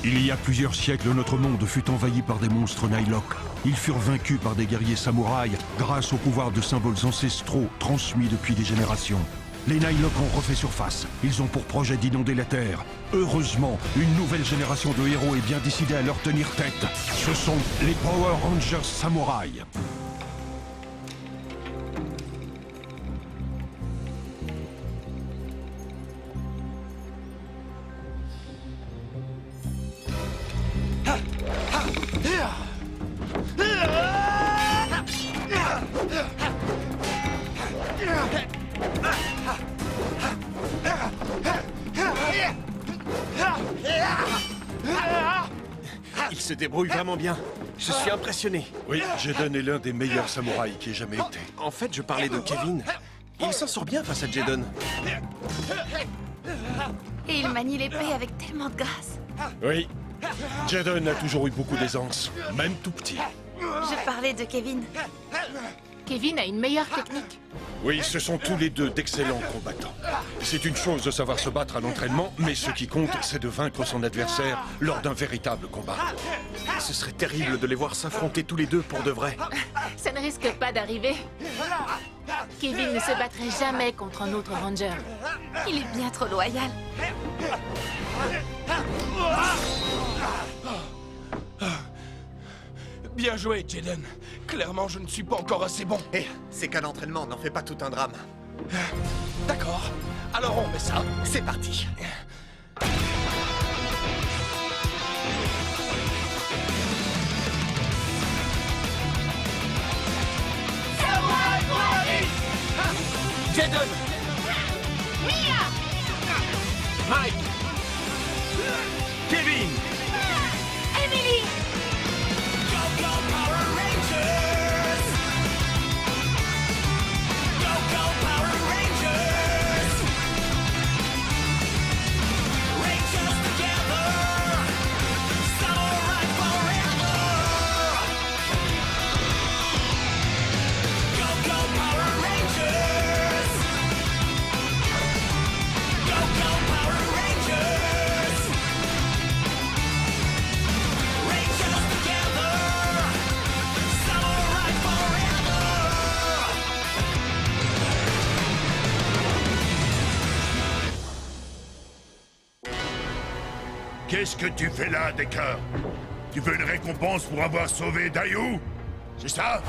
Il y a plusieurs siècles, notre monde fut envahi par des monstres Nihilok. Ils furent vaincus par des guerriers samouraïs grâce au pouvoir de symboles ancestraux transmis depuis des générations. Les Nihilok ont refait surface. Ils ont pour projet d'inonder la Terre. Heureusement, une nouvelle génération de héros est bien décidée à leur tenir tête. Ce sont les Power Rangers Samouraï. Il se débrouille vraiment bien. Je suis impressionné. Oui, Jaden est l'un des meilleurs samouraïs qui ait jamais été. En fait, je parlais de Kevin. Il s'en sort bien face à Jaden. Et il manie l'épée avec tellement de grâce. Oui, Jaden a toujours eu beaucoup d'aisance, même tout petit. Je parlais de Kevin. Kevin a une meilleure technique. Oui, ce sont tous les deux d'excellents combattants. C'est une chose de savoir se battre à l'entraînement, mais ce qui compte, c'est de vaincre son adversaire lors d'un véritable combat. Ce serait terrible de les voir s'affronter tous les deux pour de vrai. Ça ne risque pas d'arriver. Kevin ne se battrait jamais contre un autre Ranger. Il est bien trop loyal. Bien joué, Jaden. Clairement, je ne suis pas encore assez bon. Eh, c'est qu'un entraînement, n'en fais pas tout un drame. D'accord. Alors on met ça. C'est parti. Jaden! Mia! Mike! Kevin! Emily! Qu'est-ce que tu fais là, Decker? Tu veux une récompense pour avoir sauvé Dayu? C'est ça?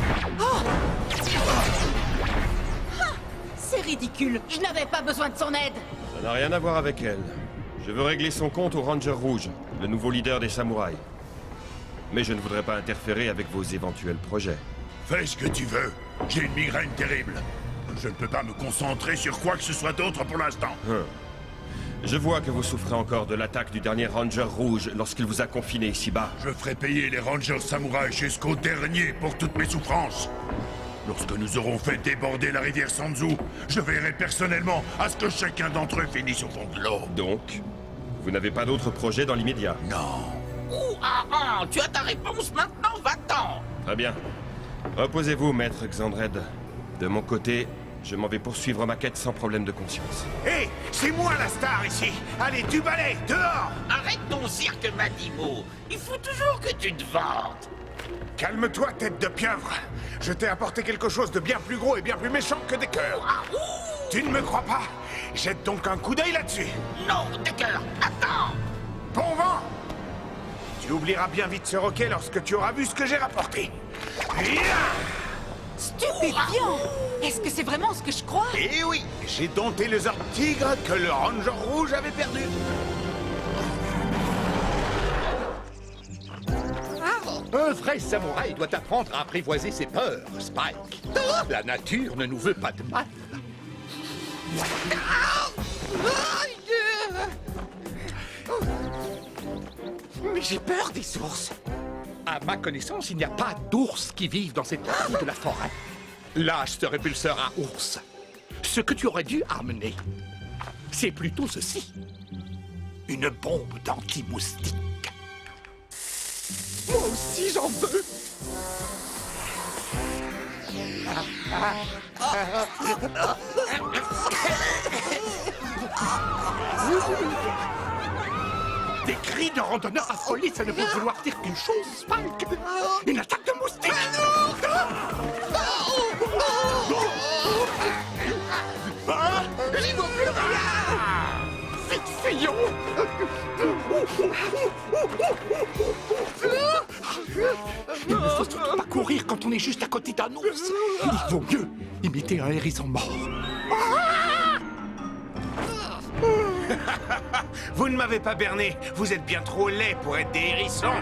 C'est ridicule. Je n'avais pas besoin de son aide. Ça n'a rien à voir avec elle. Je veux régler son compte au Ranger Rouge, le nouveau leader des samouraïs. Mais je ne voudrais pas interférer avec vos éventuels projets. Fais ce que tu veux. J'ai une migraine terrible. Je ne peux pas me concentrer sur quoi que ce soit d'autre pour l'instant. Je vois que vous souffrez encore de l'attaque du dernier Ranger Rouge lorsqu'il vous a confiné ici-bas. Je ferai payer les Rangers samouraïs jusqu'au dernier pour toutes mes souffrances. Lorsque nous aurons fait déborder la rivière Sanzu, je veillerai personnellement à ce que chacun d'entre eux finisse au fond de l'eau. Donc, vous n'avez pas d'autres projets dans l'immédiat? Non. Tu as ta réponse maintenant, va-t'en! Très bien. Reposez-vous, maître Xandred. De mon côté, je m'en vais poursuivre ma quête sans problème de conscience. Hé, c'est moi la star ici. Allez, du balai, dehors. Arrête ton cirque, Madimo! Il faut toujours que tu te vantes! Calme-toi, tête de pieuvre. Je t'ai apporté quelque chose de bien plus gros et bien plus méchant que des cœurs. Tu ne me crois pas? Jette donc un coup d'œil là-dessus. Non, Decker, attends! Bon vent. Tu oublieras bien vite ce roquet lorsque tu auras vu ce que j'ai rapporté. Stupéfiant! Est-ce que c'est vraiment ce que je crois? Eh oui, j'ai dompté le Zord Tigre que le Ranger Rouge avait perdu. Un vrai samouraï doit apprendre à apprivoiser ses peurs, Spike. La nature ne nous veut pas de mal. Mais j'ai peur des ours. À ma connaissance, il n'y a pas d'ours qui vivent dans cette partie de la forêt. Lâche ce répulseur à ours. Ce que tu aurais dû amener, c'est plutôt ceci. Une bombe d'anti-moustique. Moi aussi, j'en veux. Des cris de randonneurs affolés, ça ne peut vouloir dire qu'une chose, Spike. Une attaque de moustique. J'y vois plus rien. Vite, fuyons. Il ne faut surtout pas courir quand on est juste à côté d'un ours. Il vaut mieux imiter un hérisson mort. Vous ne m'avez pas berné. Vous êtes bien trop laid pour être des hérissons.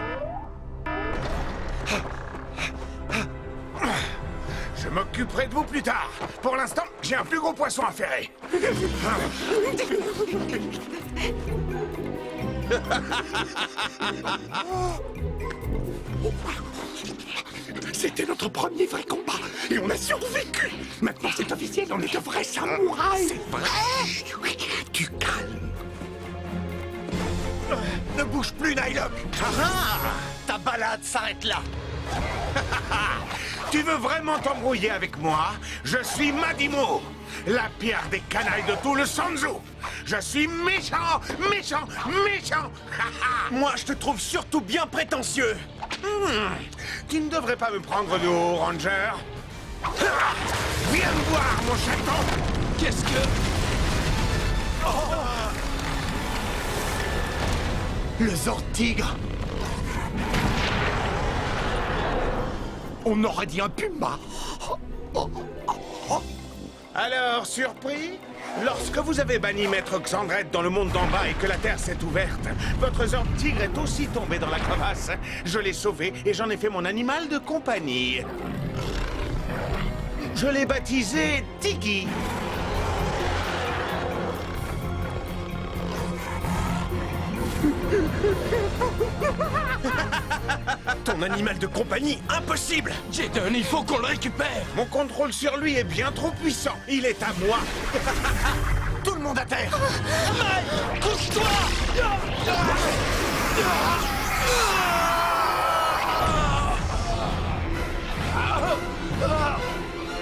Je m'occuperai de vous plus tard. Pour l'instant, j'ai un plus gros poisson à ferrer. C'était notre premier vrai combat et on a survécu. Maintenant c'est officiel, on est de vrais samouraïs. C'est vrai. Tu calmes. Ne bouge plus, Nylock. Ta balade s'arrête là. Tu veux vraiment t'embrouiller avec moi? Je suis Madimo, la pire des canailles de tout le Sanzu. Je suis méchant, méchant, méchant. Moi, je te trouve surtout bien prétentieux. Tu ne devrais pas me prendre de haut, Ranger. Viens me voir, mon chaton. Qu'est-ce que... Le Zord Tigre. On aurait dit un puma. Alors, surpris? Lorsque vous avez banni Maître Xandrette dans le monde d'en bas et que la terre s'est ouverte, votre Zord Tigre est aussi tombé dans la crevasse. Je l'ai sauvé et j'en ai fait mon animal de compagnie. Je l'ai baptisé Tiggy. Ton animal de compagnie, impossible. Jaden, il faut qu'on le récupère. Mon contrôle sur lui est bien trop puissant. Il est à moi. Tout le monde à terre. Mike, couche-toi.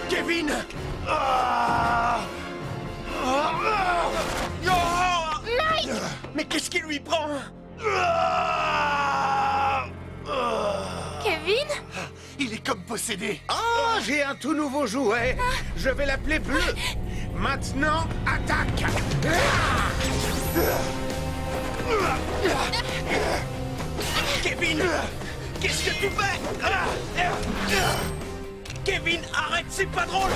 Kevin. Mike! Mais qu'est-ce qui lui prend? Kevin? Il est comme possédé. Oh, j'ai un tout nouveau jouet. Je vais l'appeler Bleu. Maintenant, attaque. Kevin, qu'est-ce que tu fais? Kevin, arrête, c'est pas drôle.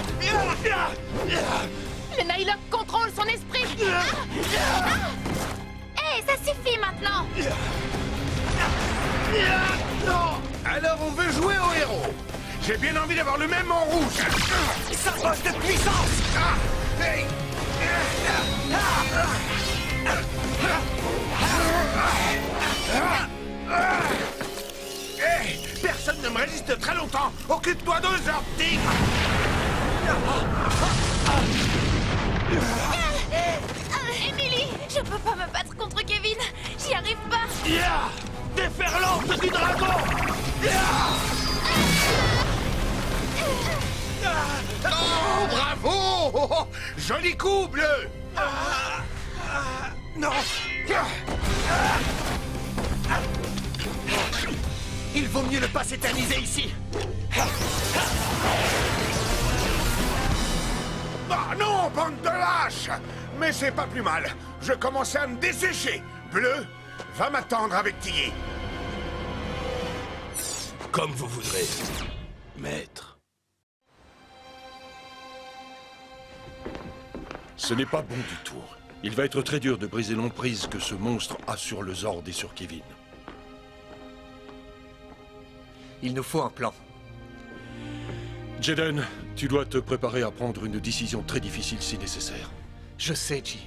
Le Nylock contrôle son esprit. Hé, ça suffit maintenant! Alors on veut jouer au héros. J'ai bien envie d'avoir le même en rouge. Ça bosse de puissance. Hey. Hey, personne ne me résiste très longtemps. Occupe-toi de Zord Tigre. Emily, je peux pas me battre contre Kevin. J'y arrive pas. Déferlante du dragon. Oh, bravo. Oh, joli coup, Bleu. Non. Il vaut mieux ne pas s'éterniser ici. Ah non, bande de lâches. Mais c'est pas plus mal. Je commençais à me dessécher. Bleu, va m'attendre avec Tiggy. Comme vous voudrez, maître. Ce n'est pas bon du tout. Il va être très dur de briser l'emprise que ce monstre a sur le Zord et sur Kevin. Il nous faut un plan. Jaden, tu dois te préparer à prendre une décision très difficile si nécessaire. Je sais, G.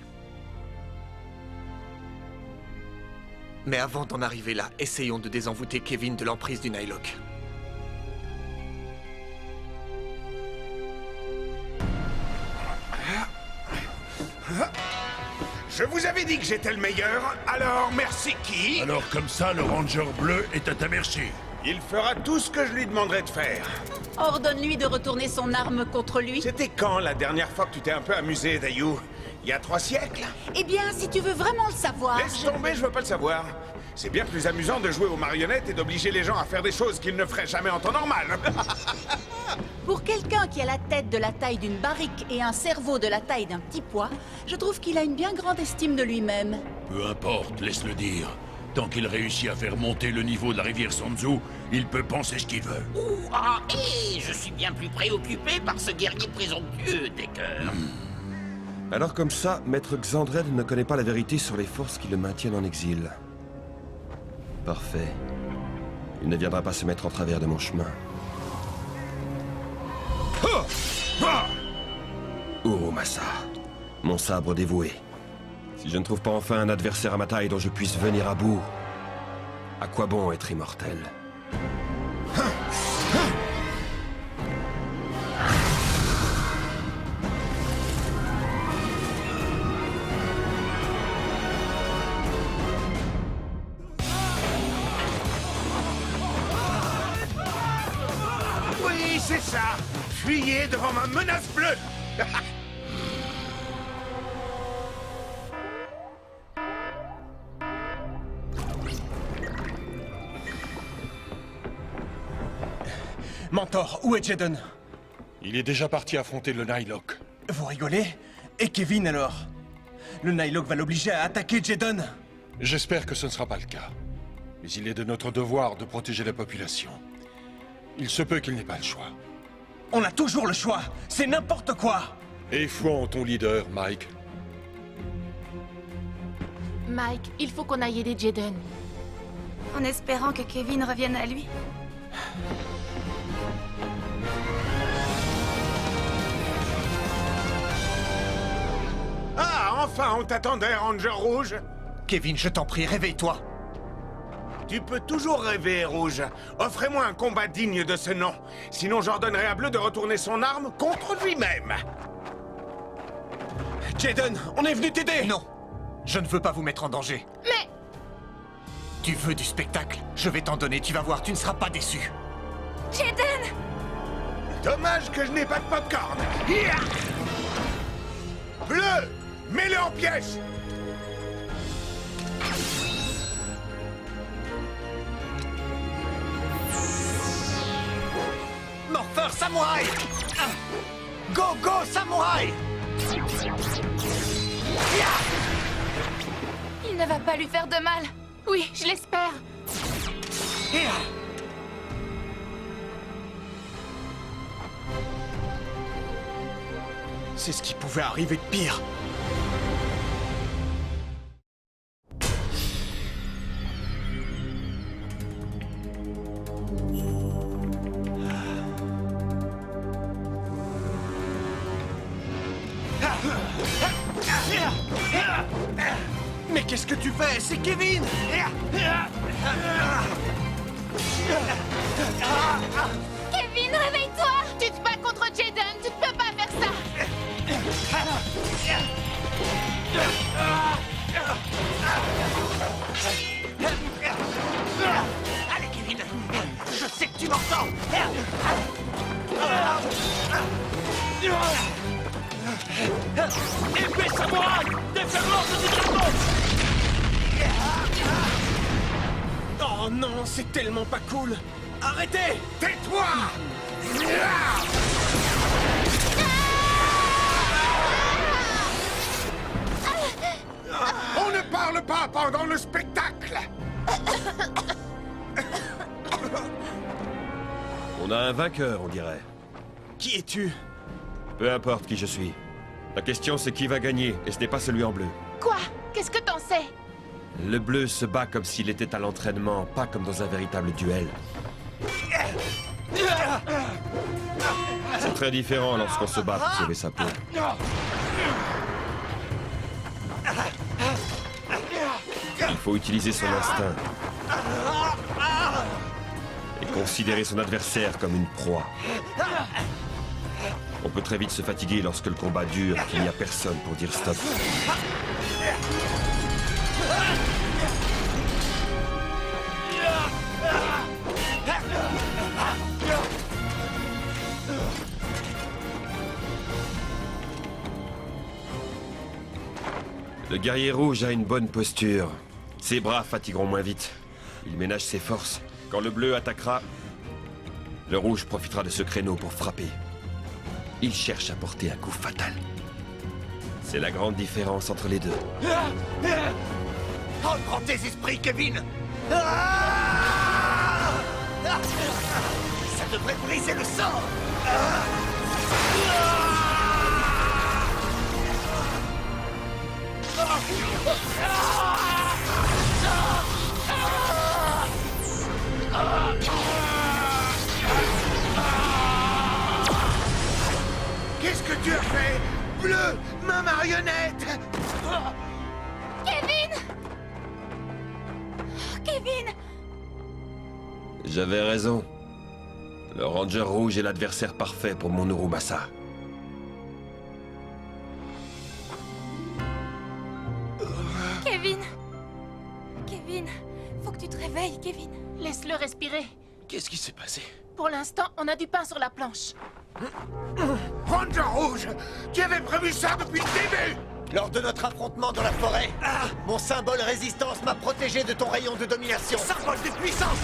Mais avant d'en arriver là, essayons de désenvoûter Kevin de l'emprise du Nylock. Je vous avais dit que j'étais le meilleur, alors merci qui? Alors comme ça, le Ranger bleu est à ta merci. Il fera tout ce que je lui demanderai de faire. Ordonne-lui de retourner son arme contre lui. C'était quand la dernière fois que tu t'es un peu amusé, Dayu? Il y a 3 siècles? Eh bien, si tu veux vraiment le savoir... Laisse tomber, je veux pas le savoir. C'est bien plus amusant de jouer aux marionnettes et d'obliger les gens à faire des choses qu'ils ne feraient jamais en temps normal. Pour quelqu'un qui a la tête de la taille d'une barrique et un cerveau de la taille d'un petit pois, je trouve qu'il a une bien grande estime de lui-même. Peu importe, laisse-le dire. Tant qu'il réussit à faire monter le niveau de la rivière Sanzu, il peut penser ce qu'il veut. Je suis bien plus préoccupé par ce guerrier présomptueux, Decker. Alors comme ça, Maître Xandred ne connaît pas la vérité sur les forces qui le maintiennent en exil. Parfait. Il ne viendra pas se mettre en travers de mon chemin. Urumasa, mon sabre dévoué. Si je ne trouve pas enfin un adversaire à ma taille dont je puisse venir à bout, à quoi bon être immortel? Oui, c'est ça. Fuyez devant ma menace bleue. Mentor, où est Jaden? Il est déjà parti affronter le Nihilok. Vous rigolez? Et Kevin alors? Le Nihilok va l'obliger à attaquer Jaden? J'espère que ce ne sera pas le cas. Mais il est de notre devoir de protéger la population. Il se peut qu'il n'ait pas le choix. On a toujours le choix. C'est n'importe quoi. Et foi en ton leader, Mike. Mike, il faut qu'on aille aider Jaden. En espérant que Kevin revienne à lui. Ah, enfin, on t'attendait, Ranger Rouge. Kevin, je t'en prie, réveille-toi. Tu peux toujours rêver, Rouge. Offrez-moi un combat digne de ce nom. Sinon, j'ordonnerai à Bleu de retourner son arme contre lui-même. Jaden, on est venu t'aider. Non, je ne veux pas vous mettre en danger. Mais... Tu veux du spectacle? Je vais t'en donner, tu vas voir, tu ne seras pas déçu. Jaden! Dommage que je n'ai pas de popcorn. Hiya! Bleu, mets-le en pièce. Morpheur Samouraï! Go, go, Samouraï! Il ne va pas lui faire de mal. Oui, je l'espère. C'est ce qui pouvait arriver de pire. Mais qu'est-ce que tu fais? C'est Kevin! Kevin, réveille-toi! Tu te bats contre Jaden, tu ne peux pas faire ça. Allez, Kevin! Je sais que tu m'entends! Épée samouraï! Déferlante du dragon! Oh non, c'est tellement pas cool! Arrêtez! Tais-toi! On ne parle pas pendant le spectacle! On a un vainqueur, on dirait. Qui es-tu? Peu importe qui je suis. La question, c'est qui va gagner, et ce n'est pas celui en bleu. Quoi? Qu'est-ce que t'en sais? Le bleu se bat comme s'il était à l'entraînement, pas comme dans un véritable duel. C'est très différent lorsqu'on se bat pour sauver sa peau. Il faut utiliser son instinct. Et considérer son adversaire comme une proie. On peut très vite se fatiguer lorsque le combat dure et qu'il n'y a personne pour dire stop. Le guerrier rouge a une bonne posture. Ses bras fatigueront moins vite. Il ménage ses forces. Quand le bleu attaquera, le rouge profitera de ce créneau pour frapper. Il cherche à porter un coup fatal. C'est la grande différence entre les deux. Reprends tes esprits, Kevin. Ça devrait briser le sang. Qu'est-ce que tu as fait? Bleu, ma marionnette! Kevin! Kevin! J'avais raison. Le Ranger rouge est l'adversaire parfait pour mon Urumasa. Kevin! Kevin, faut que tu te réveilles, Kevin. Laisse-le respirer. Qu'est-ce qui s'est passé? Pour l'instant, on a du pain sur la planche. Ranger rouge, tu avais prévu ça depuis le début! Lors de notre affrontement dans la forêt, mon symbole résistance m'a protégé de ton rayon de domination. Symbole de puissance!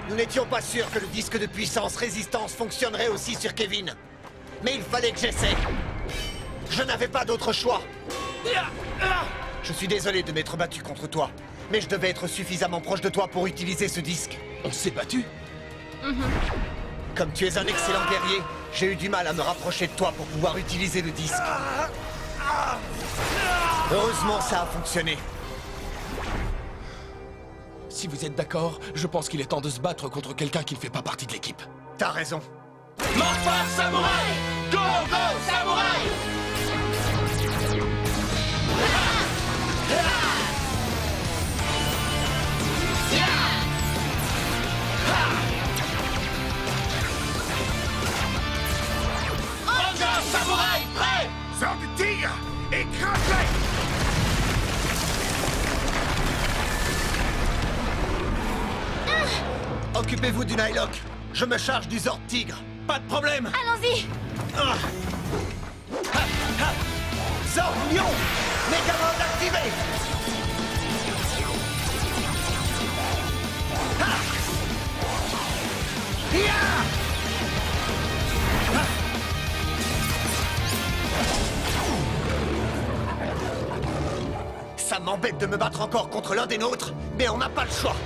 Nous n'étions pas sûrs que le disque de puissance résistance fonctionnerait aussi sur Kevin. Mais il fallait que j'essaie. Je n'avais pas d'autre choix. Je suis désolé de m'être battu contre toi, mais je devais être suffisamment proche de toi pour utiliser ce disque. On s'est battu? Comme tu es un excellent guerrier, j'ai eu du mal à me rapprocher de toi pour pouvoir utiliser le disque. Heureusement, ça a fonctionné. Si vous êtes d'accord, je pense qu'il est temps de se battre contre quelqu'un qui ne fait pas partie de l'équipe. T'as raison. Morphin Samouraï! Go, go, Samouraï! Ranger Samouraï, prêt! Sors du tigre! Écrase-les! Occupez-vous du Nylock. Je me charge du Zord Tigre. Pas de problème! Allons-y! Zord Lion! Mégamode activé! Ça m'embête de me battre encore contre l'un des nôtres, mais on n'a pas le choix.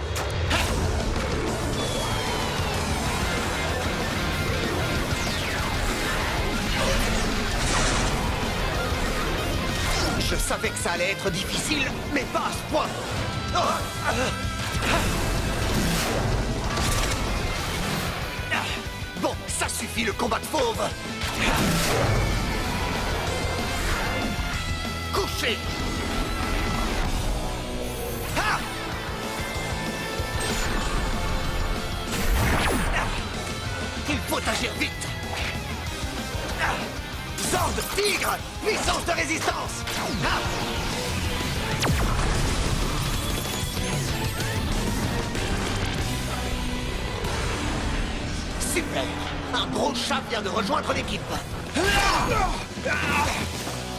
Je savais que ça allait être difficile, mais pas à ce point. Bon, ça suffit le combat de fauve. Couché. Il faut agir vite. Zord Tigre! Puissance de résistance! Super! Un gros chat vient de rejoindre l'équipe.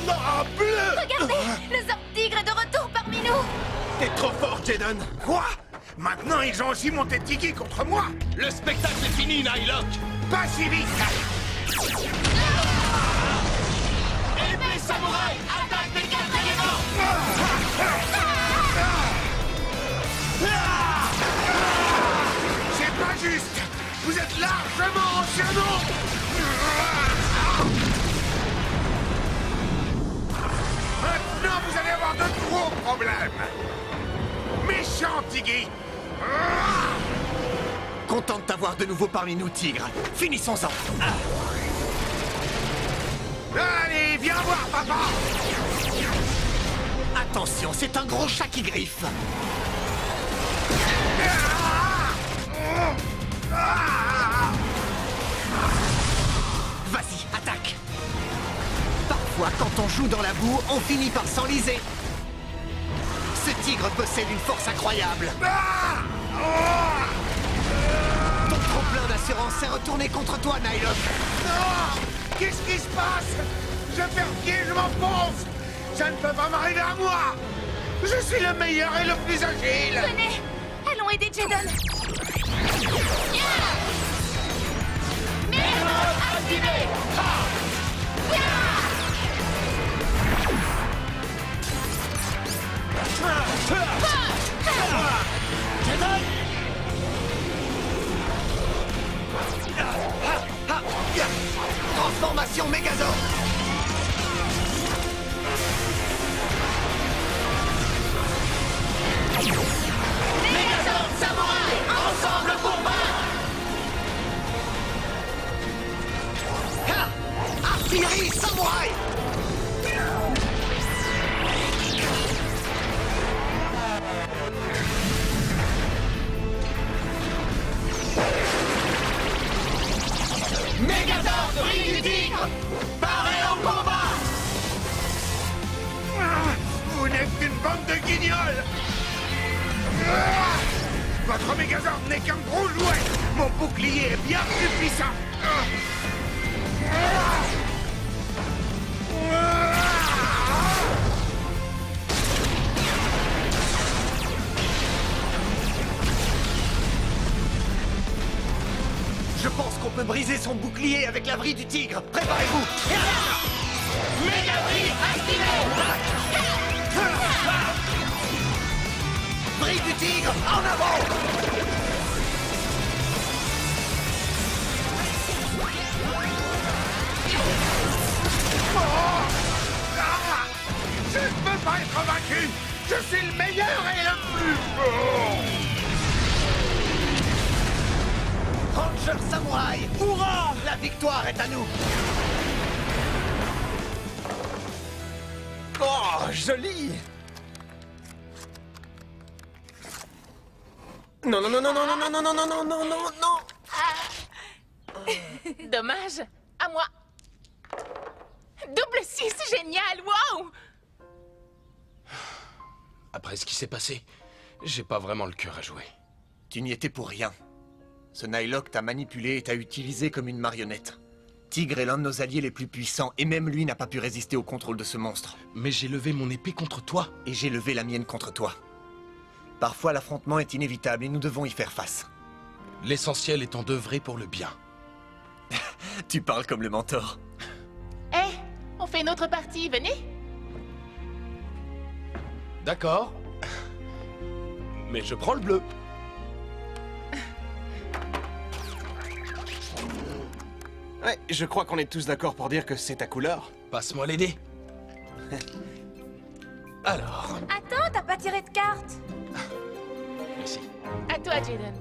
Regardez! Le Zord Tigre est de retour parmi nous! T'es trop fort, Jaden! Quoi? Maintenant, ils ont aussi monté Tiggy contre moi! Le spectacle est fini, Nylock! Pas si vite! Épée Samouraï, attaque des 4 éléments! C'est pas juste! Vous êtes largement en surnombre! Maintenant, vous allez avoir de gros problèmes! Méchant, Tiggy! Content de t'avoir de nouveau parmi nous, Tigre. Finissons-en. Allez, viens voir, papa! Attention, c'est un gros chat qui griffe. Vas-y, attaque. Parfois, quand on joue dans la boue, on finit par s'enliser. Ce tigre possède une force incroyable. Ton trop-plein d'assurance s'est retourné contre toi, Nylock. Qu'est-ce qui se passe? Je perds pied, je m'enfonce! Ça ne peut pas m'arriver à moi! Je suis le meilleur et le plus agile. Venez, allons aider Jaden. Transformation Megazord. Megazord Samouraï, ensemble pour vaincre. Artillerie Samouraï. Megazord, Bris du Tigre, parez au combat. Vous n'êtes qu'une bande de guignols. Votre Megazord n'est qu'un gros jouet. Mon bouclier est bien plus puissant. Je pense qu'on peut briser son bouclier avec la vrille du tigre. Préparez-vous. Méga-Bris activé. Vrille du tigre, en avant. Je ne peux pas être vaincu. Je suis le meilleur et le plus fort. Ranger Samouraï. Hurrah! La victoire est à nous. Oh, joli! Non, non, non, non, non, non, non, non, non, non, non, non, non! Dommage. À moi. Double 6, génial, wow! Après ce qui s'est passé, j'ai pas vraiment le cœur à jouer. Tu n'y étais pour rien. Ce Nightlock t'a manipulé et t'a utilisé comme une marionnette. Tigre est l'un de nos alliés les plus puissants, et même lui n'a pas pu résister au contrôle de ce monstre. Mais j'ai levé mon épée contre toi. Et j'ai levé la mienne contre toi. Parfois l'affrontement est inévitable et nous devons y faire face. L'essentiel étant d'œuvrer pour le bien. Tu parles comme le mentor. Eh, on fait une autre partie, venez. D'accord. Mais je prends le bleu. Ouais, je crois qu'on est tous d'accord pour dire que c'est ta couleur. Passe-moi les dés. Alors, Attends, t'as pas tiré de carte. merci. À toi, Jaden.